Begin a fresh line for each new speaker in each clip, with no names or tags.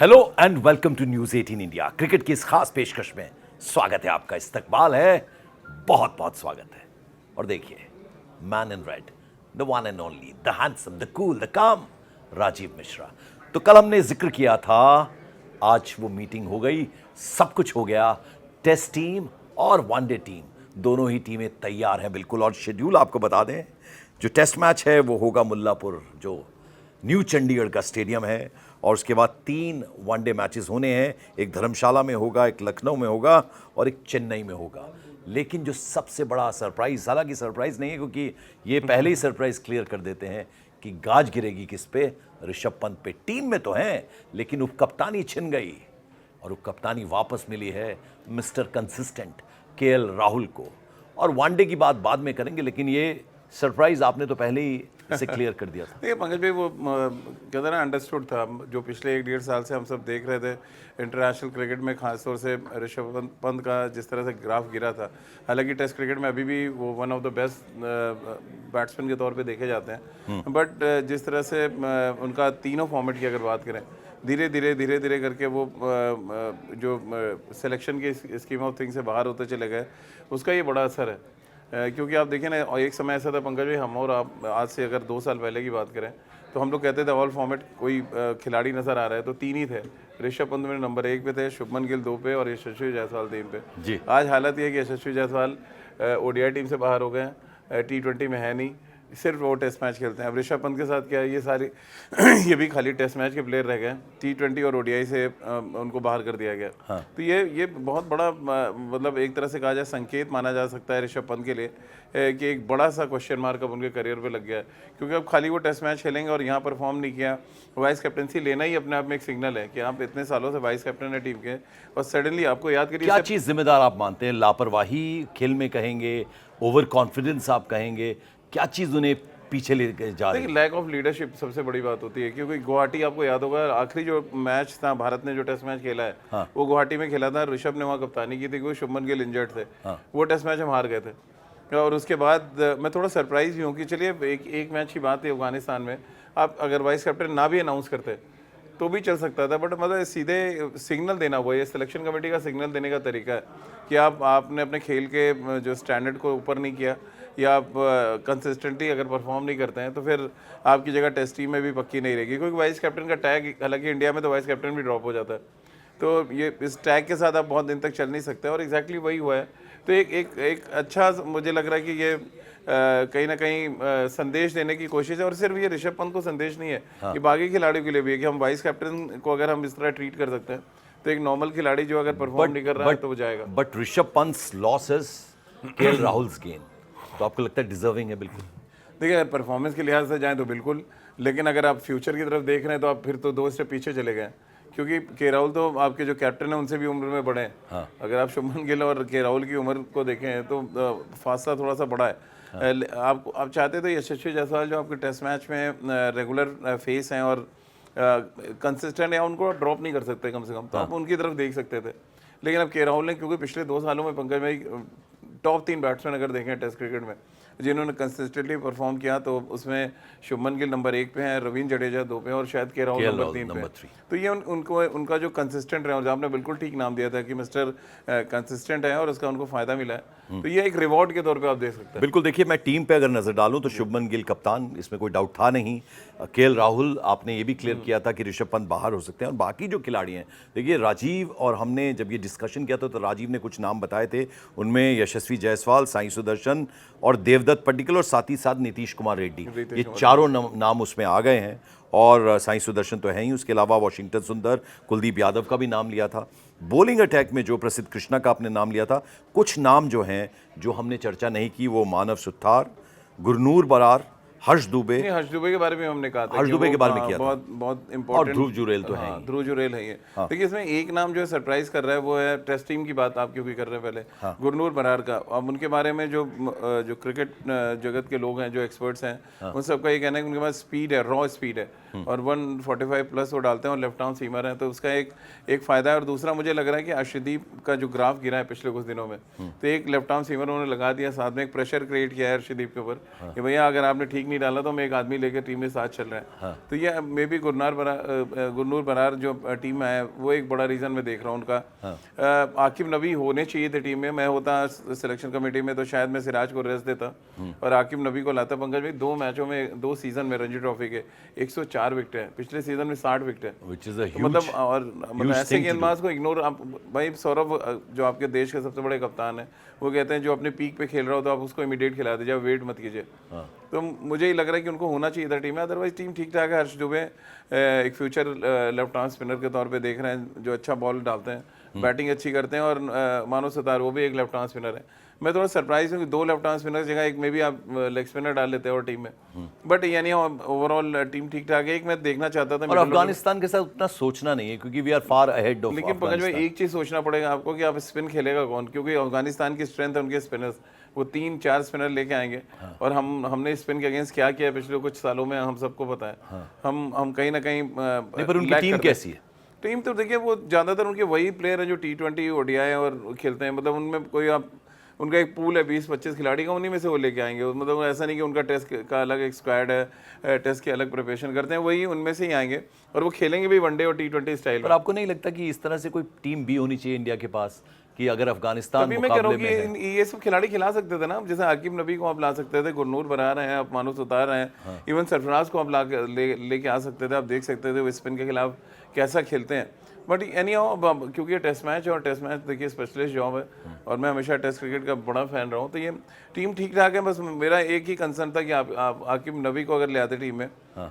Hello and welcome to news 18 India. Cricket की इस खास पेशकश में स्वागत है आपका। इस्तकबाल है, बहुत बहुत स्वागत है। और देखिए, man in red, the one and only, the handsome, the cool, the काम, राजीव मिश्रा। तो कल हमने जिक्र किया था, आज वो मीटिंग हो गई, सब कुछ हो गया। टेस्ट टीम और वनडे टीम दोनों ही टीमें तैयार हैं बिल्कुल। और शेड्यूल आपको बता दें, जो टेस्ट मैच है वो होगा मुल्लापुर, जो न्यू चंडीगढ़ का स्टेडियम है। और उसके बाद 3 वनडे मैचेस होने हैं, एक धर्मशाला में होगा, एक लखनऊ में होगा और एक चेन्नई में होगा। लेकिन जो सबसे बड़ा सरप्राइज, हालांकि सरप्राइज नहीं है क्योंकि ये पहले ही सरप्राइज क्लियर कर देते हैं कि गाज गिरेगी किस पे, ऋषभ पंत पे। टीम में तो हैं लेकिन उपकप्तानी छिन गई और उपकप्तानी वापस मिली है मिस्टर कंसिस्टेंट केएल राहुल को। और वनडे की बात बाद में करेंगे, लेकिन ये सरप्राइज आपने तो पहले ही इसे क्लियर कर दिया था।
देखिए पंकज भाई, वो कहते ना अंडरस्टूड था, जो पिछले 1-1.5 साल से हम सब देख रहे थे इंटरनेशनल क्रिकेट में, खासतौर से ऋषभ पंत का जिस तरह से ग्राफ गिरा था। हालांकि टेस्ट क्रिकेट में अभी भी वो one of the best batsman के तौर पे देखे जाते हैं, बट जिस तरह से उनका तीनों फॉर्मेट की अगर बात करें, धीरे धीरे करके वो जो सिलेक्शन के स्कीम ऑफ थिंग से बाहर होते चले गए, उसका ये बड़ा असर है। क्योंकि आप देखें ना, एक समय ऐसा था पंकज भाई, हम और आप आज से अगर 2 साल पहले की बात करें तो हम लोग कहते थे ऑल फॉर्मेट कोई खिलाड़ी नज़र आ रहा है तो 3 ही थे। ऋषभ पंत में नंबर 1 पे थे, शुभमन गिल 2 पे और यशस्वी जायसवाल 3 पे
जी।
आज हालत ये है कि यशस्वी जायसवाल ओडीआई टीम से बाहर हो गए हैं, T20 में है नहीं, सिर्फ वो टेस्ट मैच खेलते हैं। अब ऋषभ पंत के साथ क्या है, ये सारी ये भी खाली टेस्ट मैच के प्लेयर रह गए। T20 और ओडीआई से उनको बाहर कर दिया गया। हाँ। तो ये बहुत बड़ा मतलब एक तरह से कहा जाए संकेत माना जा सकता है ऋषभ पंत के लिए कि एक बड़ा सा क्वेश्चन मार्क अब उनके करियर पे लग गया है। क्योंकि अब खाली वो टेस्ट मैच खेलेंगे और यहाँ परफॉर्म नहीं किया, वाइस कैप्टनसी लेना ही अपने आप में एक सिग्नल है कि आप इतने सालों से वाइस कैप्टन है टीम के, और सडनली आपको याद करिए
क्या चीज जिम्मेदार आप मानते हैं? लापरवाही खेल में कहेंगे, ओवर कॉन्फिडेंस आप कहेंगे, क्या चीज उन्हें पीछे ले जा रही है?
लैक ऑफ लीडरशिप सबसे बड़ी बात होती है। क्योंकि गुवाहाटी, आपको याद होगा आखिरी जो मैच था भारत ने जो टेस्ट मैच खेला है, हाँ। वो गुवाहाटी में खेला था, ऋषभ ने वहाँ कप्तानी की थी क्योंकि शुभमन गिल इंजर्ड थे। हाँ। वो टेस्ट मैच हम हार गए थे। और उसके बाद मैं थोड़ा सरप्राइज भी हूँ कि चलिए एक मैच की बात है अफगानिस्तान में, आप अगर वाइस कैप्टन ना भी अनाउंस करते तो भी चल सकता था, बट मतलब सीधे सिग्नल देना हुआ, ये सिलेक्शन कमेटी का सिग्नल देने का तरीका है कि आपने अपने खेल के जो स्टैंडर्ड को ऊपर नहीं किया, या आप कंसिस्टेंटली अगर परफॉर्म नहीं करते हैं तो फिर आपकी जगह टेस्ट टीम में भी पक्की नहीं रहेगी। क्योंकि वाइस कैप्टन का टैग, हालांकि इंडिया में तो वाइस कैप्टन भी ड्रॉप हो जाता है, तो ये इस टैग के साथ आप बहुत दिन तक चल नहीं सकते, और एग्जैक्टली वही हुआ है। तो एक अच्छा मुझे लग रहा है कि ये कहीं ना कहीं संदेश देने की कोशिश है। और सिर्फ ये ऋषभ पंत को संदेश नहीं है, हाँ। ये बाकी खिलाड़ियों के लिए भी है कि हम वाइस कैप्टन को अगर हम इस तरह ट्रीट कर सकते हैं तो एक नॉर्मल खिलाड़ी जो अगर परफॉर्म नहीं कर रहा है तो वो जाएगा।
But Rishabh Pant losses, KL Rahul's gain, तो आपको लगता है डिजर्विंग है? बिल्कुल।
देखिए, अगर परफॉर्मेंस के लिहाज से जाएं तो बिल्कुल, लेकिन अगर आप फ्यूचर की तरफ देख रहे हैं तो आप फिर तो 2 स्टेप पीछे चले गए, क्योंकि के राहुल तो आपके जो कैप्टन है उनसे भी उम्र में बड़े हैं। हाँ। अगर आप शुभमन गिल और के राहुल की उम्र को देखें तो फासला थोड़ा सा बड़ा है। हाँ। आप चाहते तो यशस्वी जायसवाल जो आपके टेस्ट मैच में रेगुलर फेस हैं और कंसिस्टेंट है, उनको ड्रॉप नहीं कर सकते कम से कम, तो आप उनकी तरफ देख सकते थे। लेकिन अब के राहुल ने, क्योंकि पिछले 2 सालों में पंकज भाई टॉप 3 बैट्समैन अगर देखें टेस्ट क्रिकेट में जिन्होंने कंसिस्टेंटली परफॉर्म किया, तो उसमें शुभमन गिल नंबर 1 पे हैं, रवींद्र जडेजा 2 पे और शायद के राहुल नंबर 3 पे। तो ये उनका जो कंसिस्टेंट रहे, और आपने बिल्कुल ठीक नाम दिया था कि मिस्टर कंसिस्टेंट है और उसका उनको फायदा मिला है, तो ये एक रिवॉर्ड के तौर पे आप देख सकते हैं।
बिल्कुल। देखिए, मैं टीम पे अगर नजर डालूं तो शुभमन गिल कप्तान, इसमें कोई डाउट था नहीं। केएल राहुल, आपने ये भी क्लियर किया था कि ऋषभ पंत बाहर हो सकते हैं, और बाकी जो खिलाड़ी हैं, देखिए राजीव, और हमने जब ये डिस्कशन किया था तो राजीव ने कुछ नाम बताए थे, उनमें यशस्वी जायसवाल, साई सुदर्शन और देवदत्त पट्टिकल, और साथ ही साथ नीतीश कुमार रेड्डी, ये चारों नाम उसमें आ गए हैं। और साई सुदर्शन तो है ही, उसके अलावा वाशिंगटन सुंदर, कुलदीप यादव का भी नाम लिया था। बॉलिंग अटैक में जो प्रसिद्ध कृष्णा का आपने नाम लिया था। कुछ नाम जो हैं जो हमने चर्चा नहीं की, वो मानव सुथार, गुरनूर बरार, हर्ष दुबे
के बारे में हमने कहा था,
हर्ष दुबे के बारे में किया था,
बहुत इंपॉर्टेंट,
और ध्रुव जुरेल तो है,
ध्रुव जुरेल है ये। देखिए, इसमें एक नाम जो है सरप्राइज कर रहा है वो है, टेस्ट टीम की बात आप क्योंकि कर रहे हैं पहले, गुरनूर बरार का। अब उनके बारे में जो क्रिकेट जगत के लोग हैं, जो एक्सपर्ट्स हैं, उन सबका ये कहना है कि उनके पास स्पीड है, रॉ स्पीड है, और 145 प्लस वो डालते हैं और लेफ्ट आर्म सीमर है, तो उसका एक फायदा है। और दूसरा मुझे लग रहा है कि अर्शदीप का जो ग्राफ गिरा है पिछले कुछ दिनों में, तो एक लेफ्ट आर्म सीमर उन्होंने लगा दिया, साथ में एक प्रेशर क्रिएट किया है अर्शदीप के ऊपर कि भैया अगर आपने ठीक नहीं डाला तो हम एक आदमी लेकर टीम में साथ चल रहे हैं। तो ये मे बी गुरनूर बरार जो टीम में है वो एक बड़ा रीज़न मैं देख रहा हूँ उनका। आकिब नबी होने चाहिए थे टीम में, मैं होता सिलेक्शन कमेटी में तो शायद मैं सिराज को रेस्ट देता और आकिब नबी को लाता। पंकज भाई 2 मैचों में 2 सीजन में रणजी ट्रॉफी के 104 विकेट है, पिछले सीजन में 60 विकेट है,
which is a
तो मतलब
huge
और मतलब ऐसे गेंदबाज को इग्नोर आप भाई सौरभ जो आपके देश के सबसे बड़े कप्तान है वो कहते हैं जो अपने पीक पे खेल रहा हो तो आप उसको इमीडिएट खिला दीजिए, वेट मत कीजिए। तो मुझे ही लग रहा है कि उनको होना चाहिए था टीम में, अदरवाइज टीम ठीक ठाक है। हर्ष दुबे एक फ्यूचर लेफ्ट आर्म स्पिनर के तौर पे देख रहे हैं जो अच्छा बॉल डालते हैं, बैटिंग अच्छी करते हैं, और मानो सतार वो भी एक लेफ्ट आर्म स्पिनर है। मैं थोड़ा सरप्राइज हूँ कि 2 लेफ्ट आर्म स्पिनर की जगह एक में भी आप लेग स्पिनर डाल लेते हो और टीम में, बट यानी ओवरऑल टीम ठीक ठाक है। एक मैं देखना चाहता था
और अफगानिस्तान के साथ उतना सोचना नहीं है क्योंकि we are far ahead of.
लेकिन पंकज भाई एक चीज सोचना पड़ेगा आपको कि आप स्पिन खेलेगा कौन, क्योंकि अफगानिस्तान की स्ट्रेंथ है उनके स्पिनर्स, वो 3-4 स्पिनर लेके आएंगे। और हमने स्पिन के अगेंस्ट क्या किया पिछले कुछ सालों में हम सबको पता है। हम कहीं ना कहीं
पर उनकी टीम कैसी है?
टीम तो देखिए वो ज़्यादातर उनके वही प्लेयर है जो T20 ODI और खेलते हैं, मतलब उनमें कोई आप उनका एक पूल है 20-25 खिलाड़ी का, उन्हीं में से वो लेके आएंगे। मतलब ऐसा नहीं कि उनका टेस्ट का अलग एक स्क्वाड है, टेस्ट की अलग प्रिपरेशन करते हैं, वही उनमें से ही आएंगे और वो खेलेंगे भी वनडे और T20 स्टाइल।
पर आपको नहीं लगता कि इस तरह से कोई टीम भी होनी चाहिए इंडिया के पास कि अगर अफगानिस्तान
तभी मैं कह रहा हूँ कि ये सब खिलाड़ी खिला सकते थे ना, जैसे आकिब नबी को आप ला सकते थे, गुरनूर बरार हैं, आप मानो सुतार हैं, इवन सरफराज को आप लेके आ सकते थे, आप देख सकते थे वो स्पिन के खिलाफ कैसा खेलते हैं। बट एनी हाउ क्योंकि ये टेस्ट मैच है और टेस्ट मैच देखिए स्पेशलिस्ट जॉब है और मैं हमेशा टेस्ट क्रिकेट का बड़ा फैन रहा हूँ, तो ये टीम ठीक ठाक है। बस मेरा एक ही कंसर्न था कि आप आकिब नबी को अगर ले आते टीम में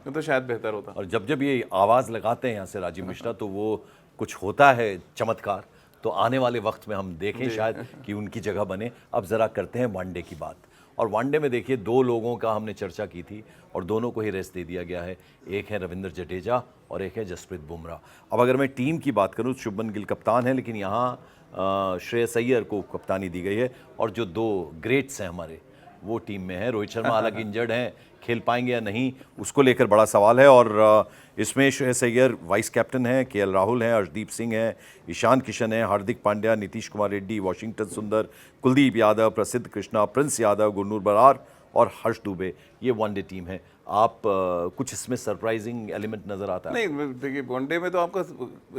तो शायद बेहतर होता।
और जब ये आवाज़ लगाते हैं यहाँ से राजीव मिश्रा तो वो कुछ होता है चमत्कार, तो आने वाले वक्त में हम देखें शायद कि उनकी जगह बने। अब ज़रा करते हैं वनडे की बात। और वनडे में देखिए 2 लोगों का हमने चर्चा की थी और दोनों को ही रेस्ट दे दिया गया है, एक है रविंद्र जडेजा और एक है जसप्रीत बुमराह। अब अगर मैं टीम की बात करूं, शुभमन गिल कप्तान है, लेकिन यहाँ श्रेयस अय्यर को कप्तानी दी गई है और जो 2 ग्रेट्स हैं हमारे वो टीम में है। रोहित शर्मा हालांकि इंजर्ड हैं, खेल पाएंगे या नहीं उसको लेकर बड़ा सवाल है। और इसमें श्रेयस अय्यर वाइस कैप्टन हैं, KL राहुल हैं, अर्शदीप सिंह हैं, ईशान किशन हैं, हार्दिक पांड्या, नीतीश कुमार रेड्डी, वाशिंगटन सुंदर, कुलदीप यादव, प्रसिद्ध कृष्णा, प्रिंस यादव, गुरनूर बरार और हर्ष दुबे। ये वनडे टीम है। आप कुछ इसमें सरप्राइजिंग एलिमेंट नजर आता है?
नहीं देखिए वनडे में तो आपका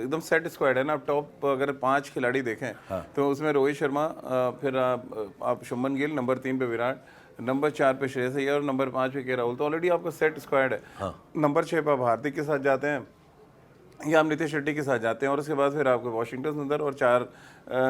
एकदम सेट स्क्वाड है ना। आप टॉप अगर 5 खिलाड़ी देखें तो उसमें रोहित शर्मा, फिर आप शुभमन गिल, नंबर 3 पे विराट, नंबर 4 पे श्रेयस अय्यर और नंबर 5 पे KL राहुल, तो ऑलरेडी आपका सेट स्क्वाड है। नंबर 6 पे आप हार्दिक के साथ जाते हैं या आप नीतीश रेड्डी के साथ जाते हैं और उसके बाद फिर आपको वाशिंगटन सुंदर और 4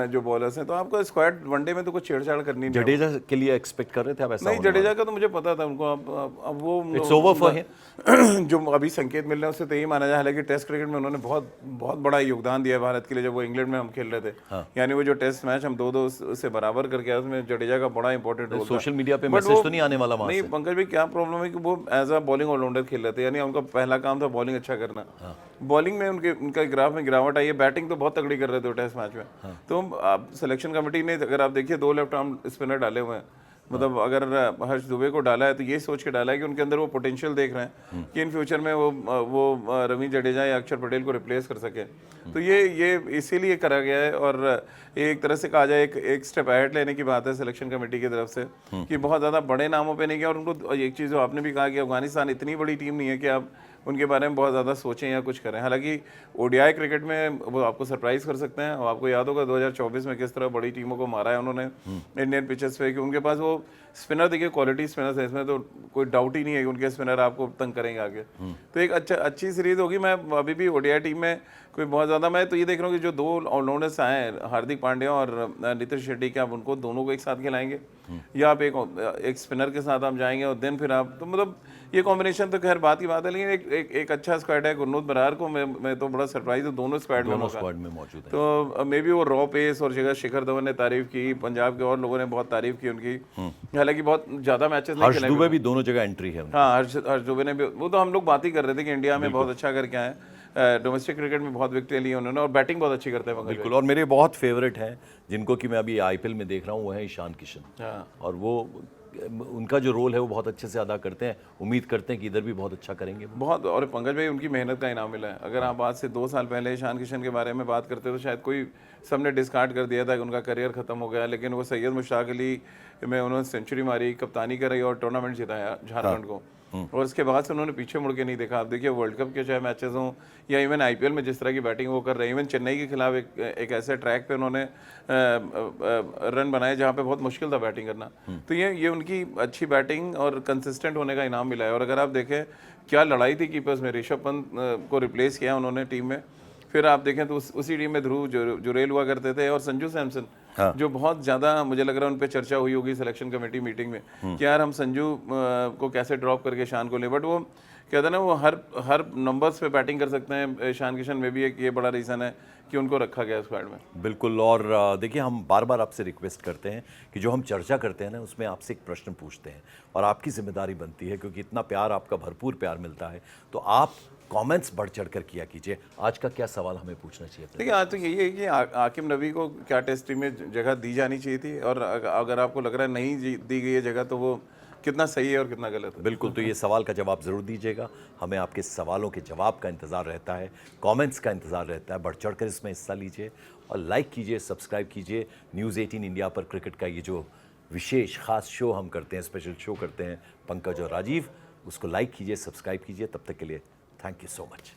जो बॉलर्स हैं, तो आपका स्क्वाड वनडे में तो कुछ छेड़छाड़ करनी नहीं।
जडेजा के लिए एक्सपेक्ट कर रहे थे आप ऐसा?
नहीं, जडेजा का तो मुझे पता था उनको। अब वो
इट्स ओवर फॉर हिम।
जो अभी संकेत मिल रहे हैं उससे तो यही माना जाए, हालांकि टेस्ट क्रिकेट में उन्होंने बहुत बड़ा योगदान दिया है भारत के लिए। जब वो इंग्लैंड में हम खेल रहे थे, यानी वो जो टेस्ट मैच हम 2-2 से बराबर करके आए, उसमें जडेजा का बड़ा इंपॉर्टेंट रोल।
सोशल मीडिया पे मैसेज तो नहीं आने वाला?
नहीं पंकज भाई, क्या प्रॉब्लम है कि वो एज अ बॉलिंग ऑलराउंडर खेल रहे थे, यानी उनका पहला काम था बॉलिंग अच्छा करना। बॉलिंग में उनका ग्राफ में गिरावट आई है, बैटिंग तो बहुत तगड़ी कर रहे थे टेस्ट मैच में। तो आप सिलेक्शन कमेटी ने अगर आप देखिए 2 लेफ्ट आर्म स्पिनर डाले हुए हैं, मतलब अगर हर्ष दुबे को डाला है तो ये सोच के डाला है कि उनके अंदर वो पोटेंशियल देख रहे हैं कि इन फ्यूचर में वो रविंद्र जडेजा या अक्षर पटेल को रिप्लेस कर सके। तो ये इसीलिए करा गया है और एक तरह से कहा जाए एक स्टेप अहेड लेने की बात है सिलेक्शन कमेटी की तरफ से कि बहुत ज़्यादा बड़े नामों पे नहीं किया। और उनको एक चीज़ जो आपने भी कहा कि अफगानिस्तान इतनी बड़ी टीम नहीं है कि आप उनके बारे में बहुत ज़्यादा सोचें या कुछ करें। हालांकि ODI क्रिकेट में वो आपको सरप्राइज़ कर सकते हैं। और आपको याद होगा 2024 में किस तरह बड़ी टीमों को मारा है उन्होंने इंडियन पिचेस पे, कि उनके पास वो स्पिनर देखिए क्वालिटी स्पिनर है, इसमें तो कोई डाउट ही नहीं है कि उनके स्पिनर आपको तंग करेंगे आगे। तो एक अच्छी सीरीज होगी। मैं अभी भी ODI टीम में कोई बहुत ज़्यादा, मैं तो ये देख रहा हूँ कि जो 2 ऑलराउंडर्स आए हैं, हार्दिक पांड्या और नीतीश रेड्डी, क्या आप उनको दोनों को एक साथ खिलाएंगे या आप एक स्पिनर के साथ आप जाएंगे और देन फिर आप, तो मतलब ये कॉम्बिनेशन तो खैर बात की बात है। लेकिन एक अच्छा स्क्वाड है। गुरनूर बरार को मैं तो बड़ा सरप्राइज हूँ, दोनों स्क्वाड में
मौजूद है।
तो मे बी वो रॉ पेस और जगह शिखर धवन ने तारीफ की, पंजाब के और लोगों ने बहुत तारीफ की उनकी। हालांकि बहुत ज़्यादा मैचेस नहीं खेले।
हर्ष दुबे भी दोनों जगह एंट्री है।
हाँ, हर्ष दुबे ने भी, वो तो हम लोग बात ही कर रहे थे कि इंडिया में बहुत अच्छा करके आए, डोमेस्टिक क्रिकेट में बहुत विकेटें ली उन्होंने और बैटिंग बहुत अच्छी करते हैं।
बिल्कुल। और मेरे बहुत फेवरेट हैं जिनको कि मैं अभी IPL में देख रहा हूँ, वो है ईशान किशन। और वो उनका जो रोल है वो बहुत अच्छे से अदा करते हैं। उम्मीद करते हैं कि इधर भी बहुत अच्छा करेंगे बहुत।
और पंकज भाई, उनकी मेहनत का इनाम मिला है। अगर आप आज से 2 साल पहले ईशान किशन के बारे में बात करते तो शायद कोई सबने डिस्कार्ड कर दिया था कि उनका करियर खत्म हो गया, लेकिन वो सैयद मुश्ताक अली में उन्होंने सेंचुरी मारी, कप्तानी कराई और टूर्नामेंट जिताया झारखंड को। और उसके बाद से उन्होंने पीछे मुड़ के नहीं देखा। आप देखिए वर्ल्ड कप के चाहे मैचेस हों या इवन आईपीएल में जिस तरह की बैटिंग वो कर रहे हैं, इवन चेन्नई के खिलाफ एक ऐसे ट्रैक पे उन्होंने रन बनाए जहाँ पे बहुत मुश्किल था बैटिंग करना। तो ये उनकी अच्छी बैटिंग और कंसिस्टेंट होने का इनाम मिला है। और अगर आप देखें क्या लड़ाई थी कीपर्स में, ऋषभ पंत को रिप्लेस किया उन्होंने टीम में। फिर आप देखें तो उसी टीम में ध्रुव जुरेल हुआ करते थे और संजू सैमसन, जो बहुत ज़्यादा मुझे लग रहा है उन पर चर्चा हुई होगी सिलेक्शन कमेटी मीटिंग में कि यार हम संजू को कैसे ड्रॉप करके शान को लें। बट वो कहते हैं ना, वो हर नंबर्स पे बैटिंग कर सकते हैं। ईशान किशन में भी एक ये बड़ा रीज़न है कि उनको रखा गया स्क्वाड में।
बिल्कुल। और देखिए, हम बार बार आपसे रिक्वेस्ट करते हैं कि जो हम चर्चा करते हैं ना, उसमें आपसे एक प्रश्न पूछते हैं और आपकी जिम्मेदारी बनती है, क्योंकि इतना प्यार, आपका भरपूर प्यार मिलता है, तो आप कमेंट्स बढ़ चढ़ कर किया कीजिए। आज का क्या सवाल हमें पूछना चाहिए?
देखिए, आज तो यही है कि आकिब नबी को क्या टेस्ट टीम में जगह दी जानी चाहिए थी, और अगर आपको लग रहा है नहीं दी गई है जगह, तो वो कितना सही है और कितना गलत है।
बिल्कुल। तो ये सवाल का जवाब ज़रूर दीजिएगा। हमें आपके सवालों के जवाब का इंतज़ार रहता है, कमेंट्स का इंतज़ार रहता है। बढ़ चढ़ कर इसमें हिस्सा लीजिए और लाइक कीजिए, सब्सक्राइब कीजिए। न्यूज़ 18 इंडिया पर क्रिकेट का ये जो विशेष खास शो हम करते हैं, स्पेशल शो करते हैं पंकज और राजीव, उसको लाइक कीजिए, सब्सक्राइब कीजिए। तब तक के लिए थैंक यू सो मच।